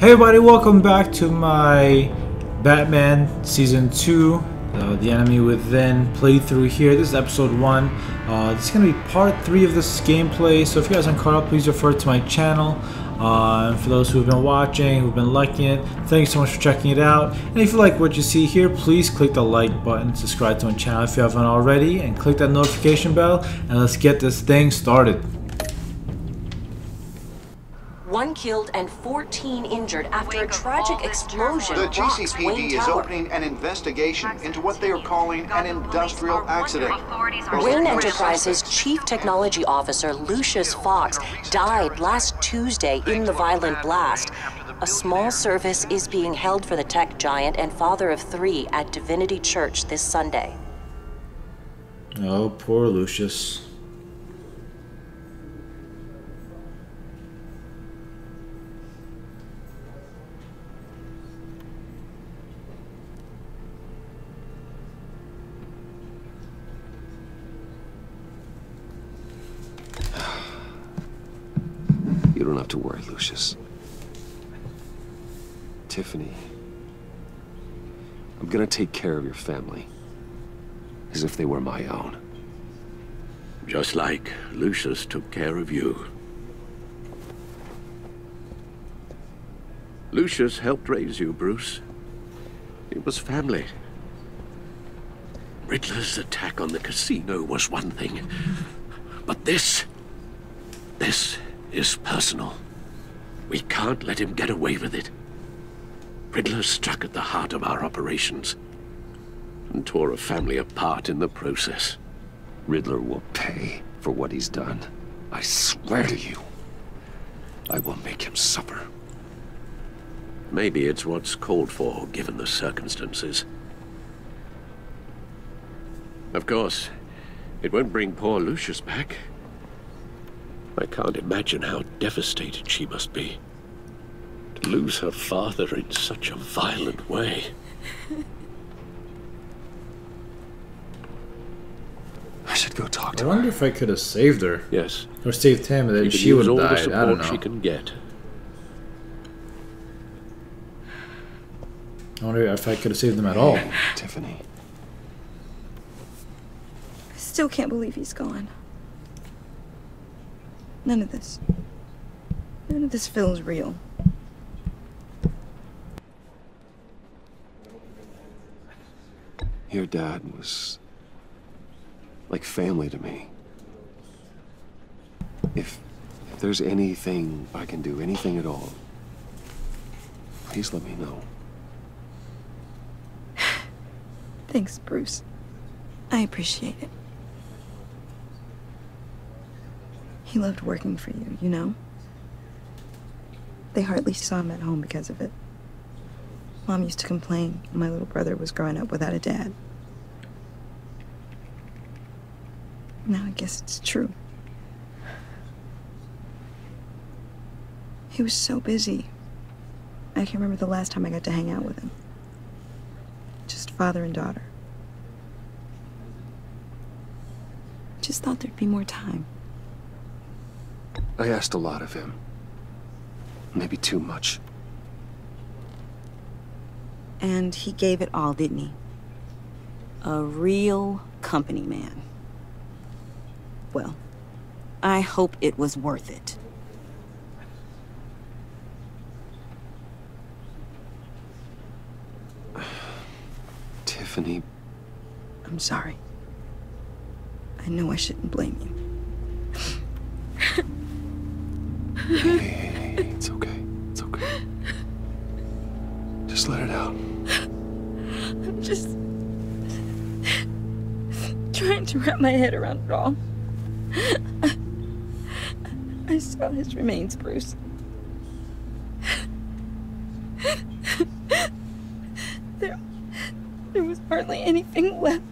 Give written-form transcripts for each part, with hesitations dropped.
Hey everybody, welcome back to my Batman Season 2, The Enemy Within playthrough here. This is Episode 1. This is going to be Part 3 of this gameplay, so if you guys aren't caught up, please refer to my channel. And for those who have been watching, who've been liking it, thank you so much for checking it out. And if you like what you see here, please click the like button, subscribe to my channel if you haven't already, and click that notification bell, and let's get this thing started. 1 killed and 14 injured after a tragic explosion. The GCPD is opening an investigation into what they are calling an industrial accident. Wayne Enterprises' Chief Technology Officer Lucius Fox died last Tuesday in the violent blast. A small service is being held for the tech giant and father of 3 at Divinity Church this Sunday. Oh, poor Lucius. You don't have to worry, Lucius. Tiffany, I'm gonna take care of your family as if they were my own. Just like Lucius took care of you. Lucius helped raise you, Bruce. It was family. Riddler's attack on the casino was one thing, but this is personal. We can't let him get away with it. Riddler struck at the heart of our operations and tore a family apart in the process. Riddler will pay for what he's done. I swear to you, I will make him suffer. Maybe it's what's called for, given the circumstances. Of course, it won't bring poor Lucius back. I can't imagine how devastated she must be to lose her father in such a violent way. I should go talk to I her. wonder if I could have saved her. Yes. Or saved him, and then She she would can use have all the died. I don't support know. she can get. I wonder if I could have saved them at all. Tiffany. I still can't believe he's gone. None of this feels real. Your dad was like family to me. If there's anything I can do, anything at all, please let me know. Thanks, Bruce. I appreciate it. He loved working for you, you know? They hardly saw him at home because of it. Mom used to complain my little brother was growing up without a dad. Now I guess it's true. He was so busy. I can't remember the last time I got to hang out with him. Just father and daughter. Just thought there'd be more time. I asked a lot of him. Maybe too much. And he gave it all, didn't he? A real company man. Well, I hope it was worth it. Tiffany. I'm sorry. I know I shouldn't blame you. Hey, it's okay. It's okay. Just let it out. I'm just trying to wrap my head around it all. I saw his remains, Bruce. There was hardly anything left.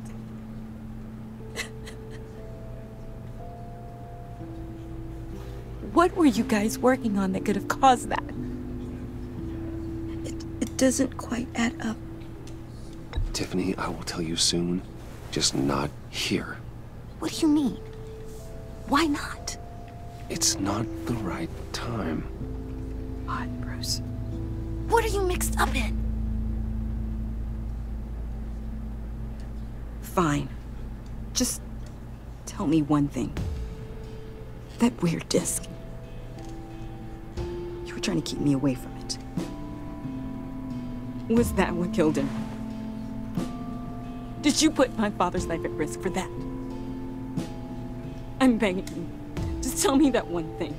What were you guys working on that could have caused that? It doesn't quite add up. Tiffany, I will tell you soon. Just not here. What do you mean? Why not? It's not the right time. What, Bruce? What are you mixed up in? Fine. Just tell me one thing. That weird disc. You were trying to keep me away from it. Was that what killed him? Did you put my father's life at risk for that? I'm begging you. Just tell me that one thing.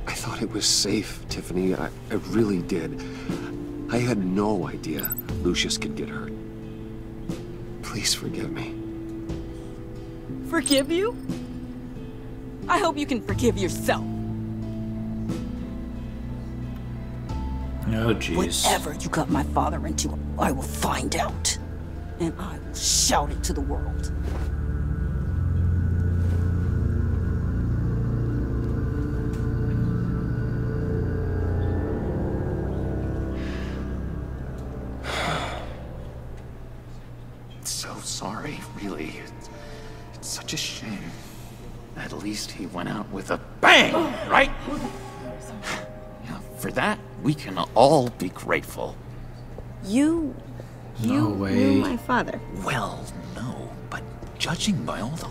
I thought it was safe, Tiffany. I really did. I had no idea Lucius could get hurt. Please forgive me. Forgive you? I hope you can forgive yourself. Oh, jeez. Whatever you got my father into, I will find out. And I will shout it to the world. So sorry, really. It's such a shame. At least he went out with a bang, right? Yeah, for that, we can all be grateful. You No way. knew my father. Well, no, but judging by all the...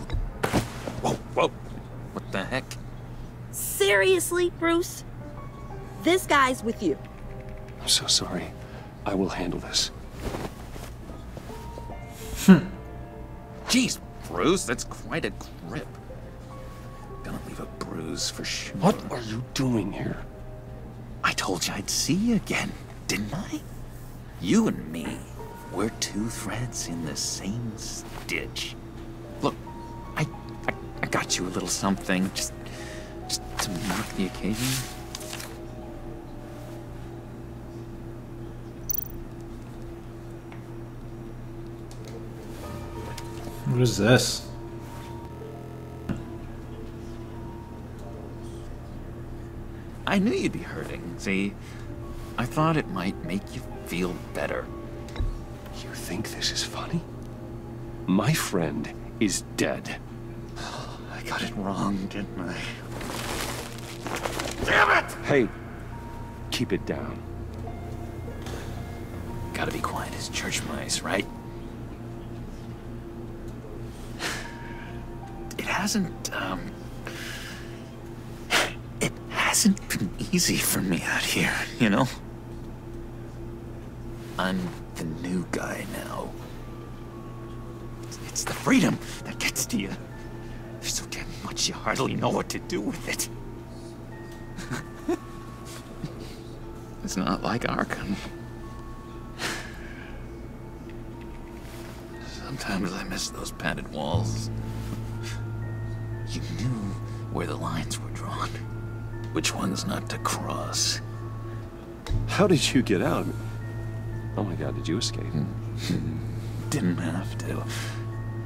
Whoa, whoa. What the heck? Seriously, Bruce? This guy's with you. I'm so sorry. I will handle this. Jeez, Bruce, that's quite a grip. Gonna leave a bruise for sure. What are you doing here? I told you I'd see you again, didn't I? You and me, we're two threads in the same stitch. Look, I got you a little something, just to mark the occasion. What is this? I knew you'd be hurting, see? I thought it might make you feel better. You think this is funny? My friend is dead. I got it wrong, didn't I? Damn it! Hey, keep it down. Gotta be quiet as church mice, right? It hasn't been easy for me out here, you know? I'm the new guy now. It's the freedom that gets to you. There's so damn much you hardly know what to do with it. It's not like Arkham. Sometimes I miss those padded walls. You knew where the lines were drawn. Which ones not to cross. How did you get out? Oh my god, did you escape? Didn't have to.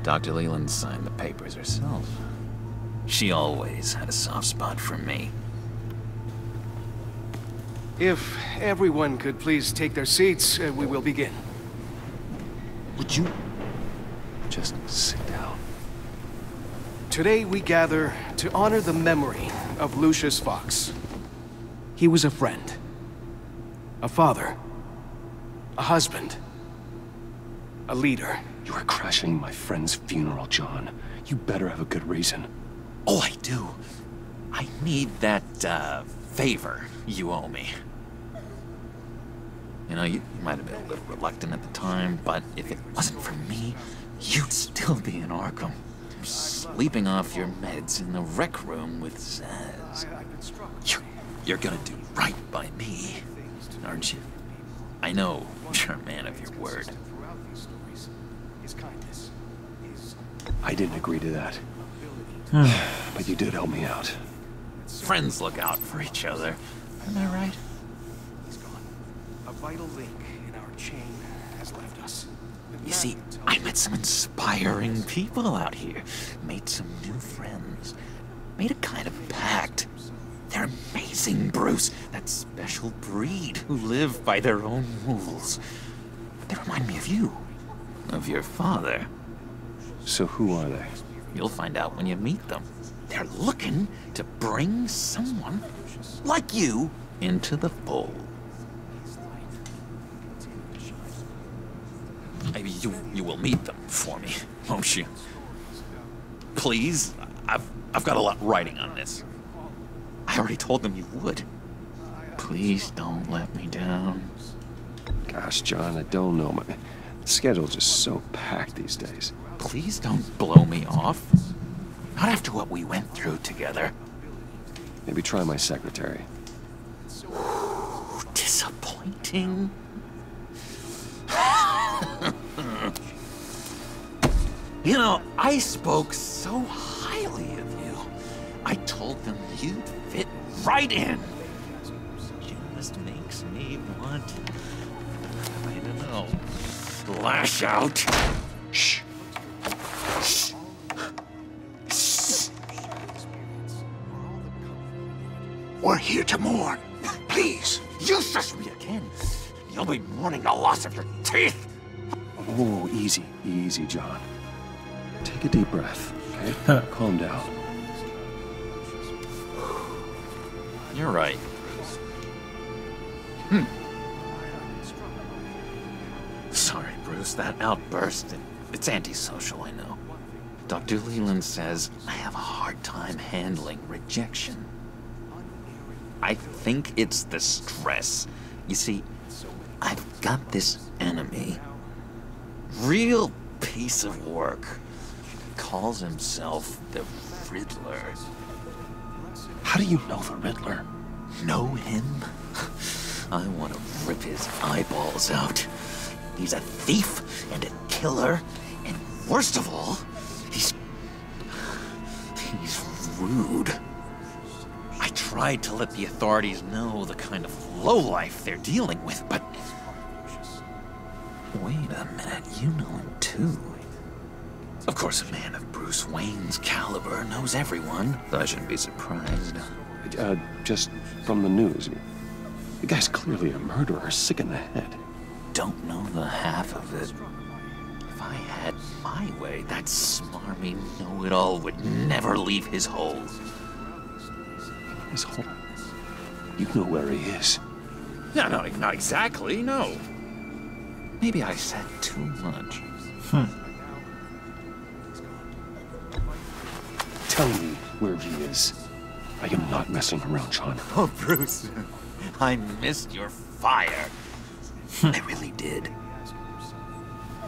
Dr. Leland signed the papers herself. She always had a soft spot for me. If everyone could please take their seats, we will begin. Would you just sit down? Today we gather to honor the memory of Lucius Fox. He was a friend, a father, a husband, a leader. You are crashing my friend's funeral, John. You better have a good reason. Oh, I do. I need that, favor you owe me. You know, you might have been a little reluctant at the time, but if it wasn't for me, you'd still be in Arkham. Sleeping off your meds in the rec room with Zaz. You're gonna do right by me, aren't you? I know you're a man of your word. I didn't agree to that. But you did help me out. Friends look out for each other. Am I right? He's gone. A vital link in our chain has left us. You see, I met some inspiring people out here. Made some new friends. Made a kind of pact. They're amazing, Bruce. That special breed who live by their own rules. They remind me of you. Of your father. So who are they? You'll find out when you meet them. They're looking to bring someone like you into the fold. maybe you will meet them for me, won't you? Please? I've got a lot riding on this. I already told them you would. Please don't let me down. Gosh, John, I don't know. My schedule's just so packed these days. Please don't blow me off. Not after what we went through together. Maybe try my secretary. Disappointing. You know, I spoke so highly of you. I told them you'd fit right in. Just makes me want, I don't know, lash out. Shh. Shh. Shh. We're here to mourn. Please, you shush me again. You'll be mourning the loss of your teeth. Oh, easy, easy, John. Take a deep breath, okay? Calm down. You're right. Sorry, Bruce, that outburst, it's antisocial, I know. Dr. Leland says I have a hard time handling rejection. I think it's the stress. You see, I've got this enemy. Real piece of work. Calls himself the Riddler. How do you know the Riddler? Know him? I want to rip his eyeballs out. He's a thief and a killer, and worst of all, he's rude. I tried to let the authorities know the kind of lowlife they're dealing with, but... Wait a minute, you know him too. Of course, a man of Bruce Wayne's caliber knows everyone, so I shouldn't be surprised. Just from the news. The guy's clearly a murderer, sick in the head. Don't know the half of it. If I had my way, that smarmy know-it-all would never leave his hole. His hole? You know where he is. No, not exactly, no. Maybe I said too much. Tell me where he is. I am not messing around, John. Oh, Bruce. I missed your fire. I really did.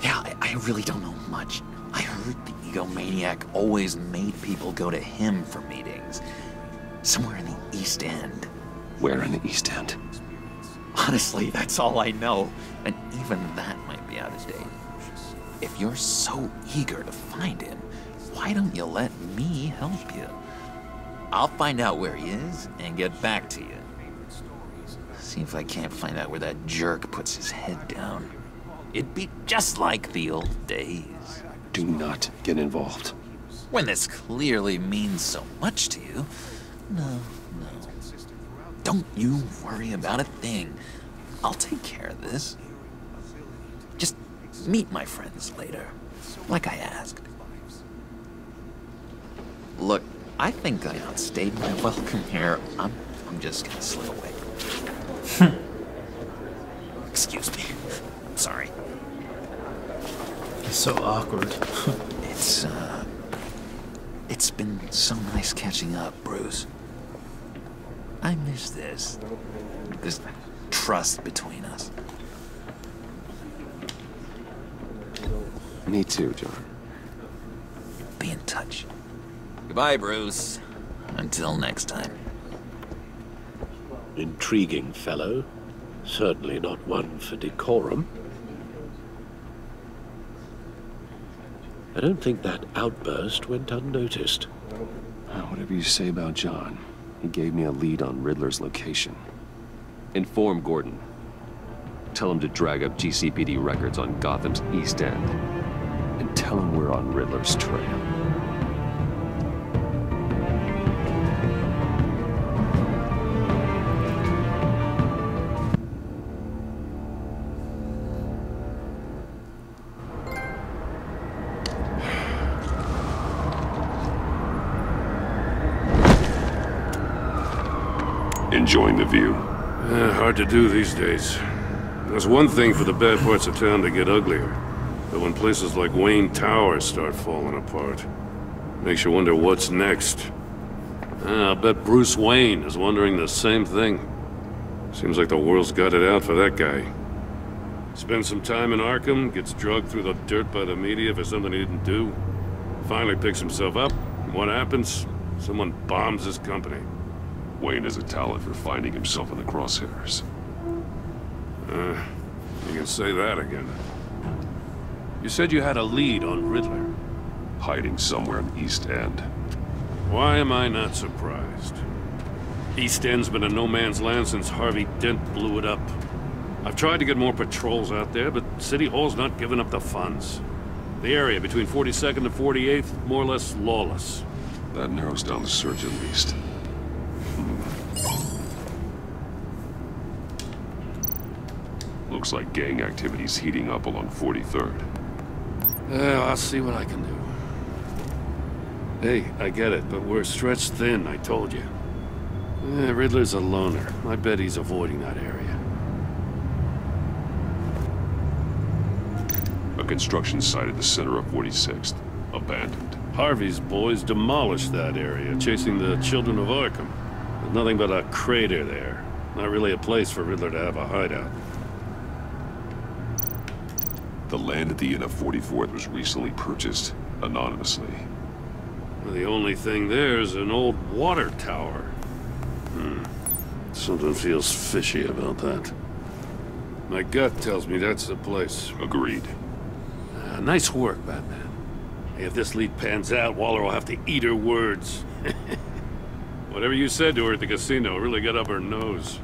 Yeah, I really don't know much. I heard the egomaniac always made people go to him for meetings. Somewhere in the East End. Where in the East End? Honestly, that's all I know. And even that might be out of date. If you're so eager to find him, why don't you let me help you? I'll find out where he is and get back to you. See if I can't find out where that jerk puts his head down. It'd be just like the old days. Do not get involved. When this clearly means so much to you. No. Don't you worry about a thing. I'll take care of this. Just meet my friends later, like I asked. Look, I think I outstayed my welcome here. I'm just gonna slip away. Excuse me. I'm sorry. It's so awkward. It's been so nice catching up, Bruce. I miss this trust between us. Me too, John. Be in touch. Goodbye, Bruce. Until next time. Intriguing fellow. Certainly not one for decorum. I don't think that outburst went unnoticed. Whatever you say about John, he gave me a lead on Riddler's location. Inform Gordon. Tell him to drag up GCPD records on Gotham's East End. And tell him we're on Riddler's trail. Enjoying the view? Hard to do these days. There's one thing for the bad parts of town to get uglier. But when places like Wayne Tower start falling apart, makes you wonder what's next. I'll bet Bruce Wayne is wondering the same thing. Seems like the world's got it out for that guy. Spends some time in Arkham, gets drugged through the dirt by the media for something he didn't do. Finally picks himself up, and what happens? Someone bombs his company. Wayne has a talent for finding himself in the crosshairs. You can say that again. You said you had a lead on Riddler. Hiding somewhere in East End. Why am I not surprised? East End's been a no-man's land since Harvey Dent blew it up. I've tried to get more patrols out there, but City Hall's not giving up the funds. The area between 42nd and 48th, more or less lawless. That narrows down the search at least. Looks like gang activity's heating up along 43rd. Well, I'll see what I can do. Hey, I get it, but we're stretched thin, I told you. Riddler's a loner. I bet he's avoiding that area. A construction site at the center of 46th. Abandoned. Harvey's boys demolished that area, chasing the children of Arkham. There's nothing but a crater there. Not really a place for Riddler to have a hideout. The land at the end of 44th was recently purchased, anonymously. Well, the only thing there is an old water tower. Something feels fishy about that. My gut tells me that's the place. Agreed. Nice work, Batman. If this lead pans out, Waller will have to eat her words. Whatever you said to her at the casino really got up her nose.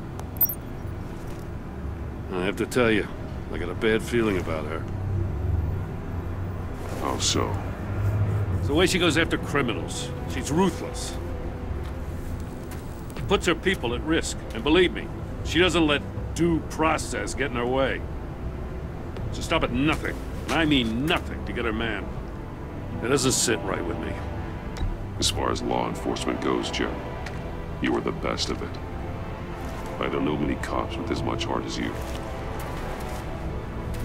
I have to tell you, I got a bad feeling about her. How so? It's the way she goes after criminals. She's ruthless. Puts her people at risk. And believe me, she doesn't let due process get in her way. So stop at nothing, and I mean nothing, to get her man. It doesn't sit right with me. As far as law enforcement goes, Jim, you are the best of it. I don't know many cops with as much heart as you.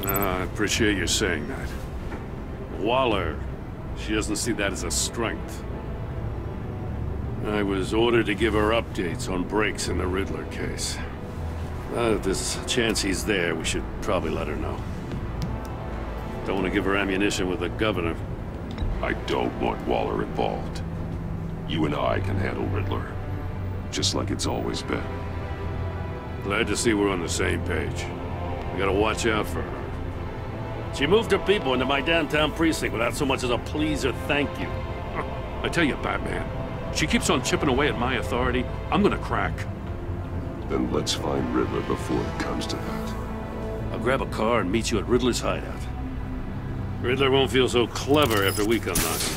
I appreciate you saying that. Waller, she doesn't see that as a strength. I was ordered to give her updates on breaks in the Riddler case. If there's a chance he's there, we should probably let her know. Don't want to give her ammunition with the governor. I don't want Waller involved. You and I can handle Riddler, just like it's always been. Glad to see we're on the same page. We gotta watch out for her. She moved her people into my downtown precinct without so much as a please or thank you. I tell you, Batman, she keeps on chipping away at my authority, I'm gonna crack. Then let's find Riddler before it comes to that. I'll grab a car and meet you at Riddler's hideout. Riddler won't feel so clever after we come knocking.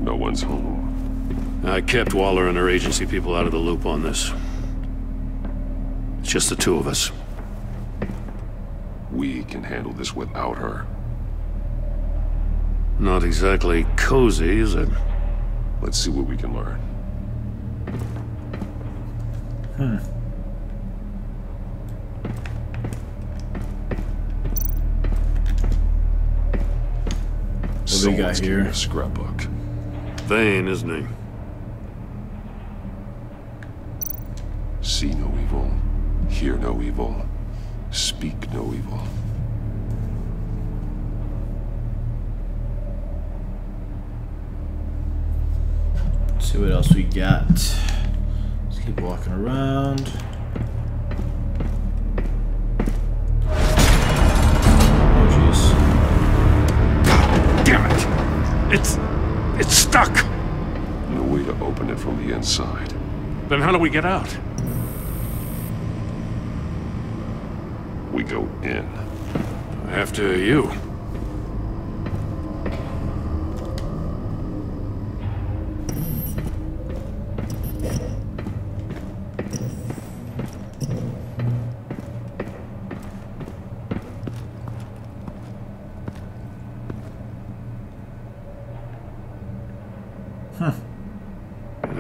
No one's home. I kept Waller and her agency people out of the loop on this. It's just the two of us. We can handle this without her. Not exactly cozy, is it? Let's see what we can learn. What do we got here? A scrapbook. Vain, isn't he? See no evil, hear no evil, speak no evil. Let's see what else we got. Let's keep walking around. Oh jeez. Damn it! It's stuck! No way to open it from the inside. Then how do we get out? We go in. After you.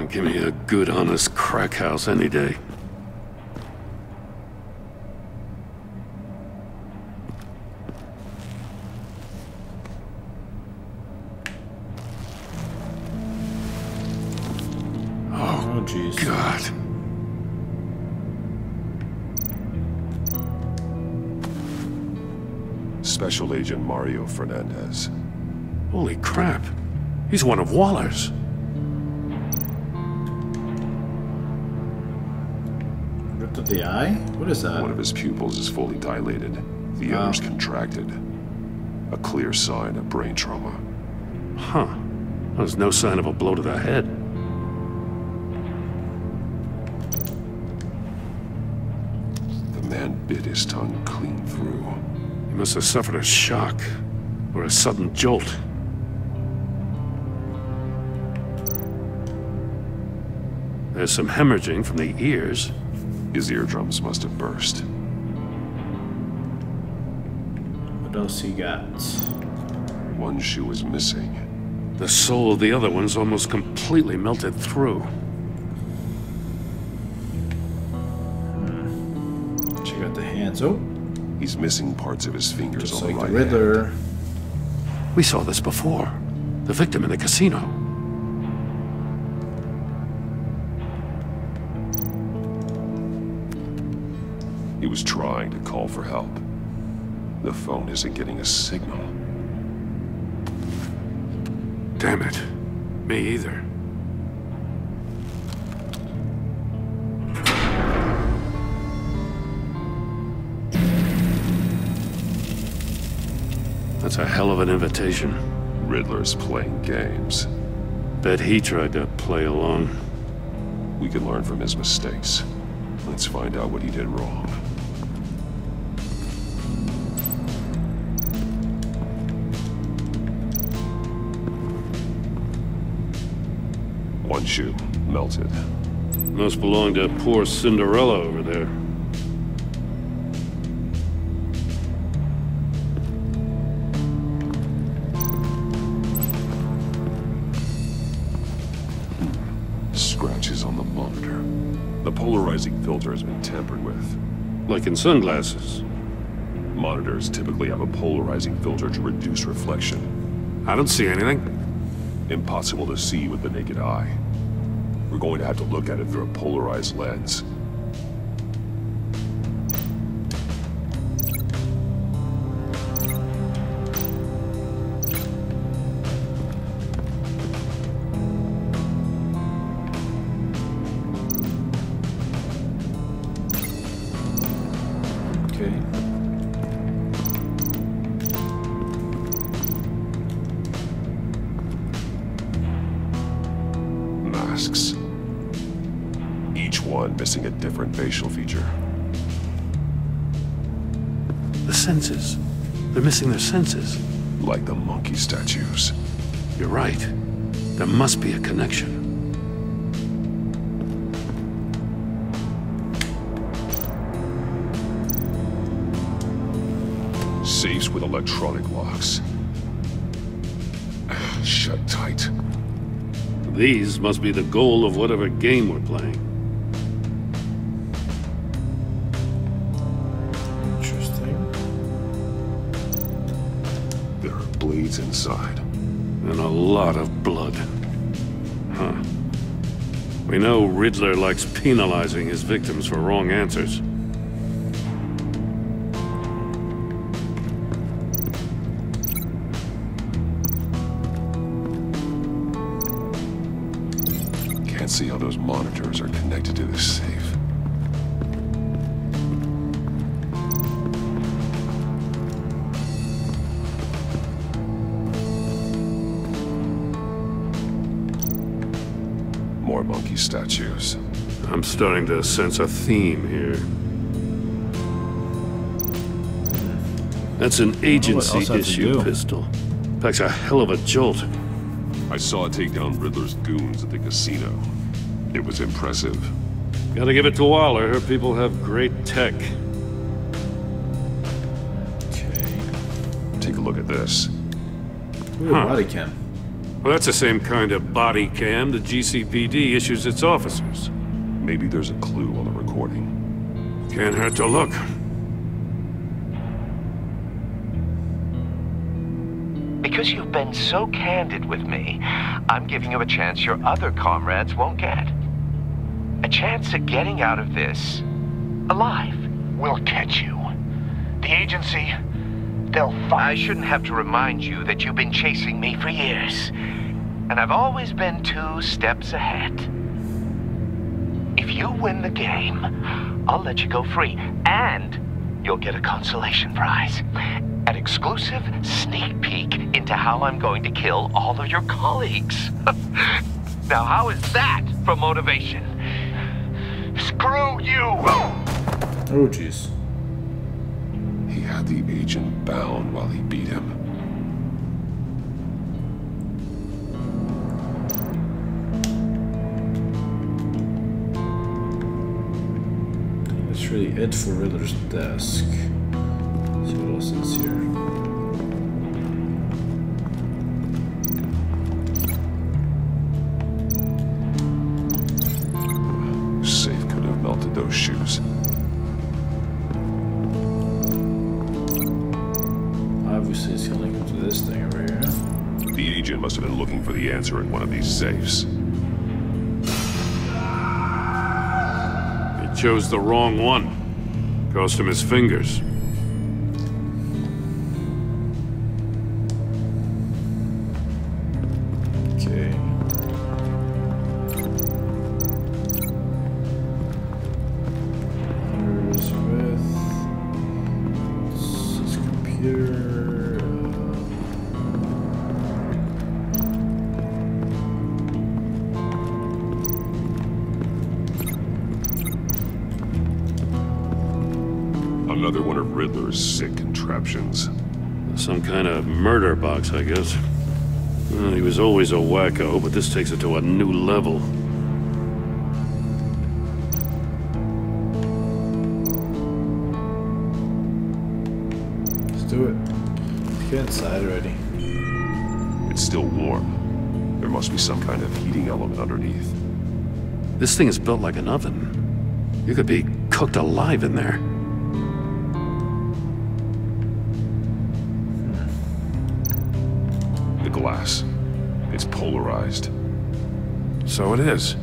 Give me a good, honest crack house any day. Oh, jeez. God. Special Agent Mario Fernandez. Holy crap. He's one of Waller's. Ripped up the eye? What is that? One of his pupils is fully dilated. The other's contracted. A clear sign of brain trauma. Huh. There's no sign of a blow to the head. The man bit his tongue clean through. He must have suffered a shock, or a sudden jolt. There's some hemorrhaging from the ears. His eardrums must have burst. What else he got? One shoe is missing. The sole of the other one's almost completely melted through. Check out the hands. Oh, He's missing parts of his fingers just on like the right the Riddler. hand. We saw this before. The victim in the casino. He was trying to call for help. The phone isn't getting a signal. Damn it. Me either. That's a hell of an invitation. Riddler's playing games. Bet he tried to play along. We can learn from his mistakes. Let's find out what he did wrong. One shoe, melted. Must belong to poor Cinderella over there. Scratches on the monitor. The polarizing filter has been tampered with. Like in sunglasses. Monitors typically have a polarizing filter to reduce reflection. I don't see anything. Impossible to see with the naked eye. We're going to have to look at it through a polarized lens. Okay. Masks. Each one missing a different facial feature. The senses. They're missing their senses. Like the monkey statues. You're right. There must be a connection. Safes with electronic locks. Shut tight. These must be the goal of whatever game we're playing. Interesting. There are blades inside. And a lot of blood. Huh. We know Riddler likes penalizing his victims for wrong answers. Can't see how those monitors are connected to this safe. More monkey statues. I'm starting to sense a theme here. That's an agency issue pistol. Packs a hell of a jolt. I saw it take down Riddler's goons at the casino. It was impressive. Gotta give it to Waller. Her people have great tech. Okay. Take a look at this. Ooh, body cam. Well, that's the same kind of body cam the GCPD issues its officers. Maybe there's a clue on the recording. Can't hurt to look. Because you've been so candid with me, I'm giving you a chance your other comrades won't get. A chance at getting out of this alive. We'll catch you. The agency, they'll find... I shouldn't have to remind you that you've been chasing me for years. And I've always been 2 steps ahead. If you win the game, I'll let you go free. And you'll get a consolation prize. An exclusive sneak peek into how I'm going to kill all of your colleagues. Now, how is that for motivation? Screw you! Oh, jeez. He had the agent bound while he beat him. That's really it for Riddler's desk. Let's see what else is here. Safe could have melted those shoes. Obviously, it's gonna link up to this thing over here. The agent must have been looking for the answer in one of these safes. He chose the wrong one. Cost him his fingers. Okay. Here's with this computer. Another one of Riddler's sick contraptions. Some kind of murder box, I guess. Well, he was always a wacko, but this takes it to a new level. Let's do it. Let's get inside already. It's still warm. There must be some kind of heating element underneath. This thing is built like an oven. You could be cooked alive in there. The glass. It's polarized. So it is.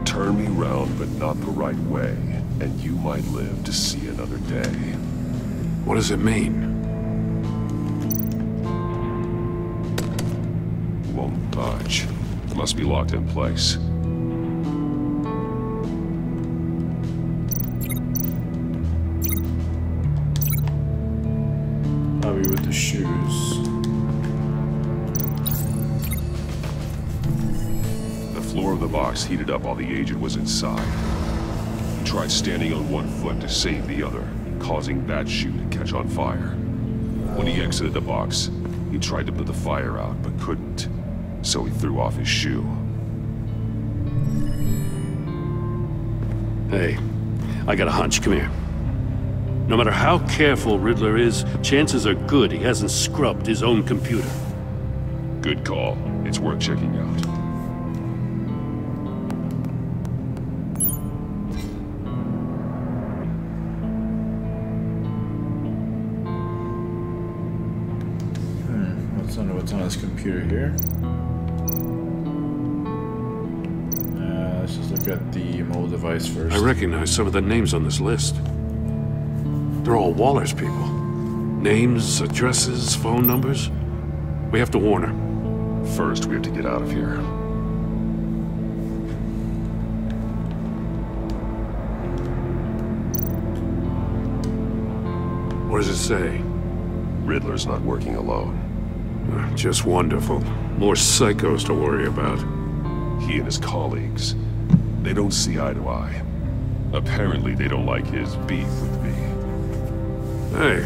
Turn me round, but not the right way, and you might live to see another day. What does it mean? Won't budge. It must be locked in place. Probably with the shoes. The floor of the box heated up while the agent was inside. He tried standing on one foot to save the other, causing that shoe to catch on fire. When he exited the box, he tried to put the fire out, but couldn't. So he threw off his shoe. Hey, I got a hunch. Come here. No matter how careful Riddler is, chances are good he hasn't scrubbed his own computer. Good call. It's worth checking out. What's on his computer here? Let's just look at the mobile device first. I recognize some of the names on this list. They're all Waller's people. Names, addresses, phone numbers. We have to warn her. First, we have to get out of here. What does it say? Riddler's not working alone. Just wonderful. More psychos to worry about. He and his colleagues, they don't see eye to eye. Apparently they don't like his beef with me. Hey,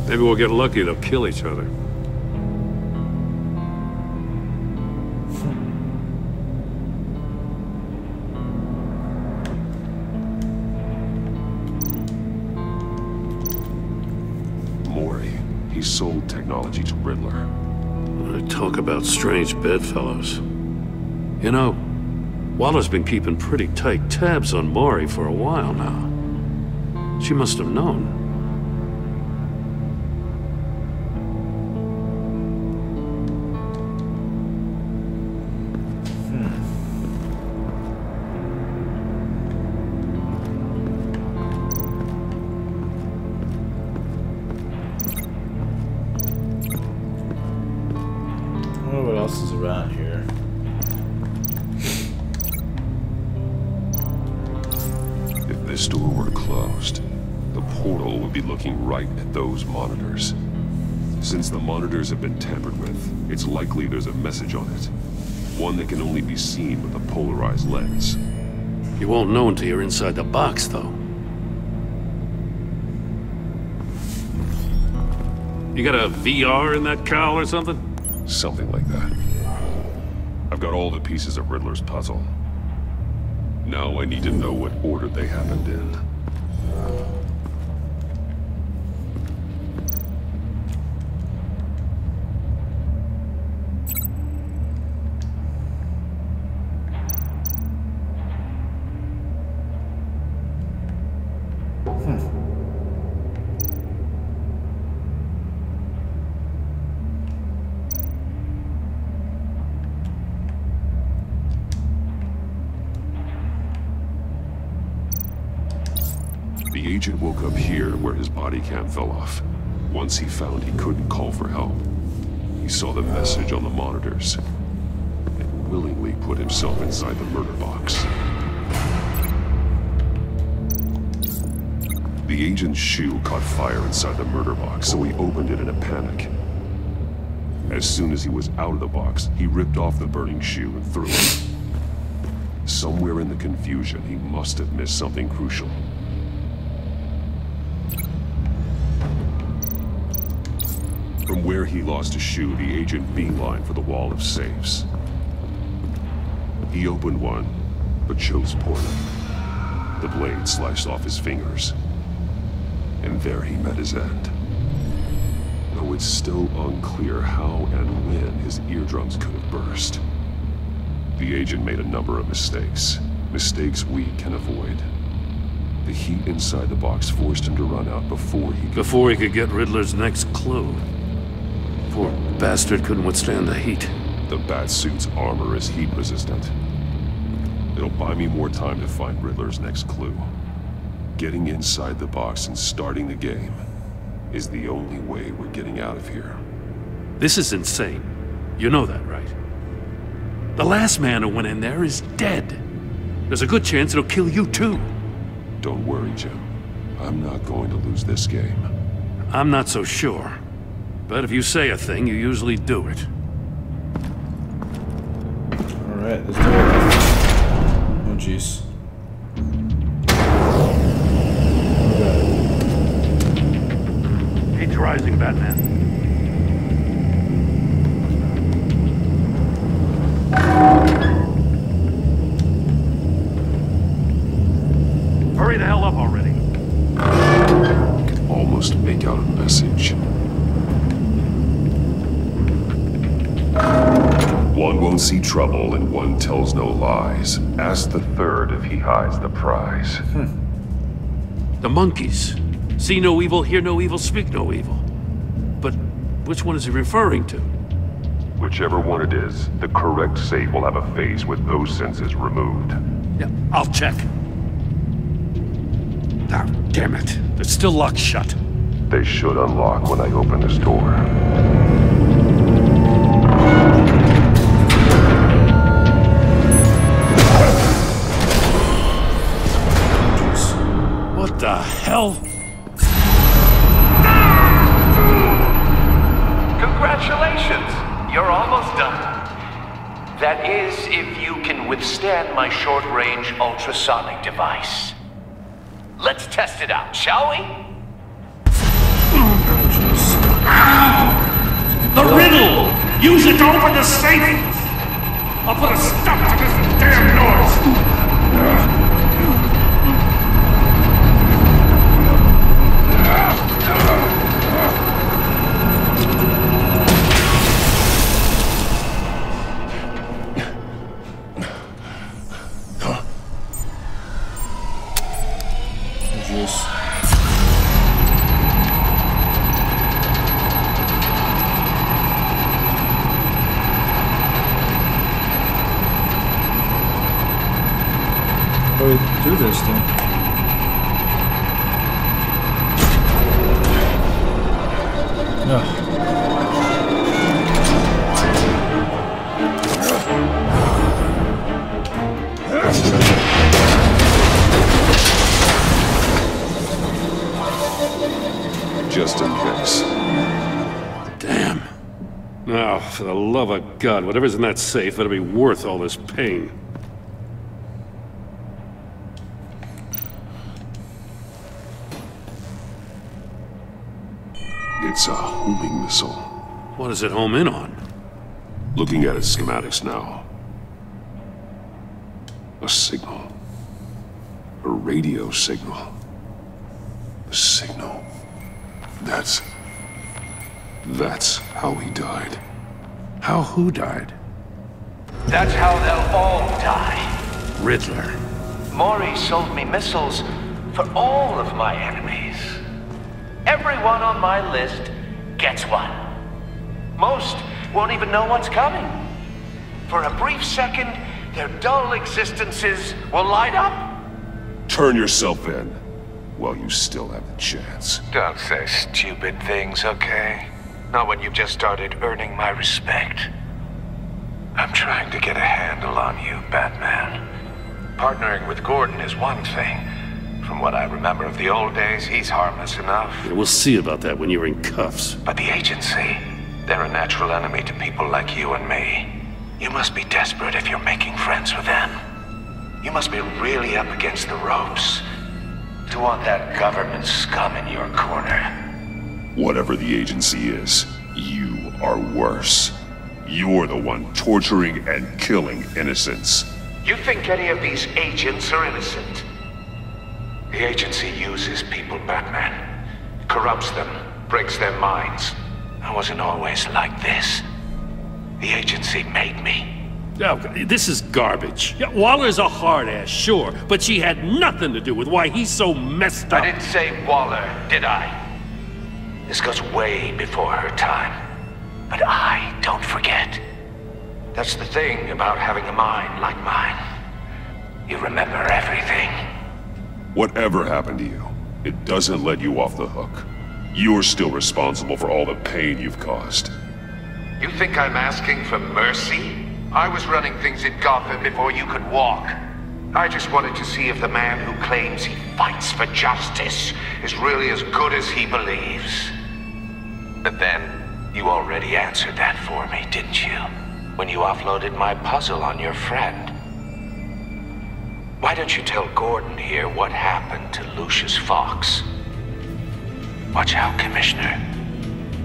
maybe we'll get lucky, they'll kill each other. He sold technology to Riddler. Talk about strange bedfellows. You know, Waller's been keeping pretty tight tabs on Maury for a while now. She must have known. What else is around here? If this door were closed, the portal would be looking right at those monitors. Since the monitors have been tampered with, it's likely there's a message on it. One that can only be seen with a polarized lens. You won't know until you're inside the box, though. You got a VR in that cowl or something? Something like that. I've got all the pieces of Riddler's puzzle. Now I need to know what order they happened in. The agent woke up here where his body cam fell off. Once he found he couldn't call for help, he saw the message on the monitors and willingly put himself inside the murder box. The agent's shoe caught fire inside the murder box, so he opened it in a panic. As soon as he was out of the box, he ripped off the burning shoe and threw it. Somewhere in the confusion, he must have missed something crucial. From where he lost a shoe, the agent beelined for the wall of safes. He opened one, but chose poorly. The blade sliced off his fingers. And there he met his end. Though it's still unclear how and when his eardrums could have burst. The agent made a number of mistakes. Mistakes we can avoid. The heat inside the box forced him to run out before he could get Riddler's next clue. Poor bastard couldn't withstand the heat. The Batsuit's armor is heat resistant. It'll buy me more time to find Riddler's next clue. Getting inside the box and starting the game is the only way we're getting out of here. This is insane. You know that, right? The last man who went in there is dead. There's a good chance it'll kill you too. Don't worry, Jim. I'm not going to lose this game. I'm not so sure. But if you say a thing, you usually do it. Alright, let's do it. Oh, jeez. Heat's rising, Batman. Hurry the hell up already. I can almost make out a message. One won't see trouble and one tells no lies. Ask the third if he hides the prize. The monkeys. See no evil, hear no evil, speak no evil. But which one is he referring to? Whichever one it is, the correct safe will have a face with those senses removed. Yeah, I'll check. Ah, damn it. It's still locked shut. They should unlock when I open this door. What the hell? Congratulations! You're almost done. That is, if you can withstand my short-range ultrasonic device. Let's test it out, shall we? The riddle! Use it to open the safe! I'll put a stop to this damn noise! Do this thing. No. Just in case. Damn. Now, for the love of God, whatever's in that safe better be worth all this pain. It's a homing missile. What does it home in on? Looking at its schematics now. A signal. A radio signal. A signal. That's how he died. How who died? That's how they'll all die. Riddler. Maury sold me missiles for all of my enemies. Everyone on my list gets one. Most won't even know what's coming. For a brief second, their dull existences will light up. Turn yourself in while you still have the chance. Don't say stupid things, okay? Not when you've just started earning my respect. I'm trying to get a handle on you, Batman. Partnering with Gordon is one thing. From what I remember of the old days, he's harmless enough. Yeah, we'll see about that when you're in cuffs. But the agency, they're a natural enemy to people like you and me. You must be desperate if you're making friends with them. You must be really up against the ropes to want that government scum in your corner. Whatever the agency is, you are worse. You're the one torturing and killing innocents. You think any of these agents are innocent? The agency uses people, Batman. Corrupts them, breaks their minds. I wasn't always like this. The agency made me. Oh, this is garbage. Yeah, Waller's a hard ass, sure, but she had nothing to do with why he's so messed up. I didn't say Waller, did I? This goes way before her time. But I don't forget. That's the thing about having a mind like mine. You remember everything. Whatever happened to you, it doesn't let you off the hook. You're still responsible for all the pain you've caused. You think I'm asking for mercy? I was running things in Gotham before you could walk. I just wanted to see if the man who claims he fights for justice is really as good as he believes. But then, you already answered that for me, didn't you? When you offloaded my puzzle on your friend. Why don't you tell Gordon here what happened to Lucius Fox? Watch out, Commissioner.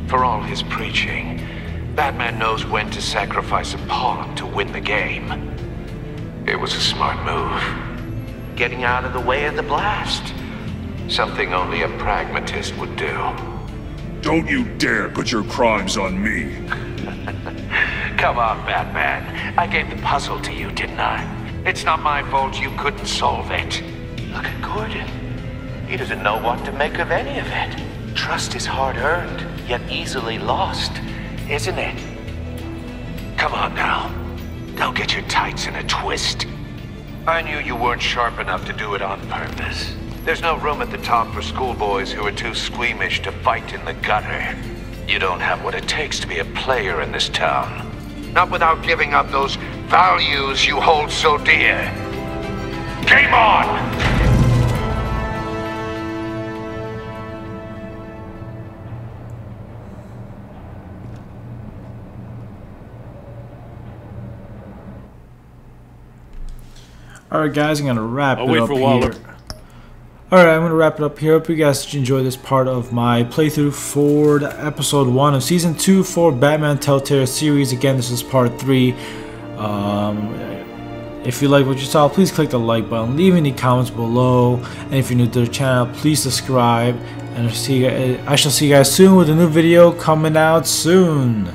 For all his preaching, Batman knows when to sacrifice a pawn to win the game. It was a smart move. Getting out of the way of the blast. Something only a pragmatist would do. Don't you dare put your crimes on me! Come on, Batman. I gave the puzzle to you, didn't I? It's not my fault you couldn't solve it. Look at Gordon. He doesn't know what to make of any of it. Trust is hard-earned, yet easily lost, isn't it? Come on now. Don't get your tights in a twist. I knew you weren't sharp enough to do it on purpose. There's no room at the top for schoolboys who are too squeamish to fight in the gutter. You don't have what it takes to be a player in this town. Not without giving up those values you hold so dear. Game on! Alright guys, I'm gonna wrap I'll it wait up for Waller. here. Alright, I'm gonna wrap it up here. Hope you guys enjoyed this part of my playthrough for episode 1 of season 2 for Batman Telltale series. Again, this is part 3. If you like what you saw, please click the like button, leave any comments below, and if you're new to the channel, please subscribe. And I shall see you guys soon with a new video coming out soon.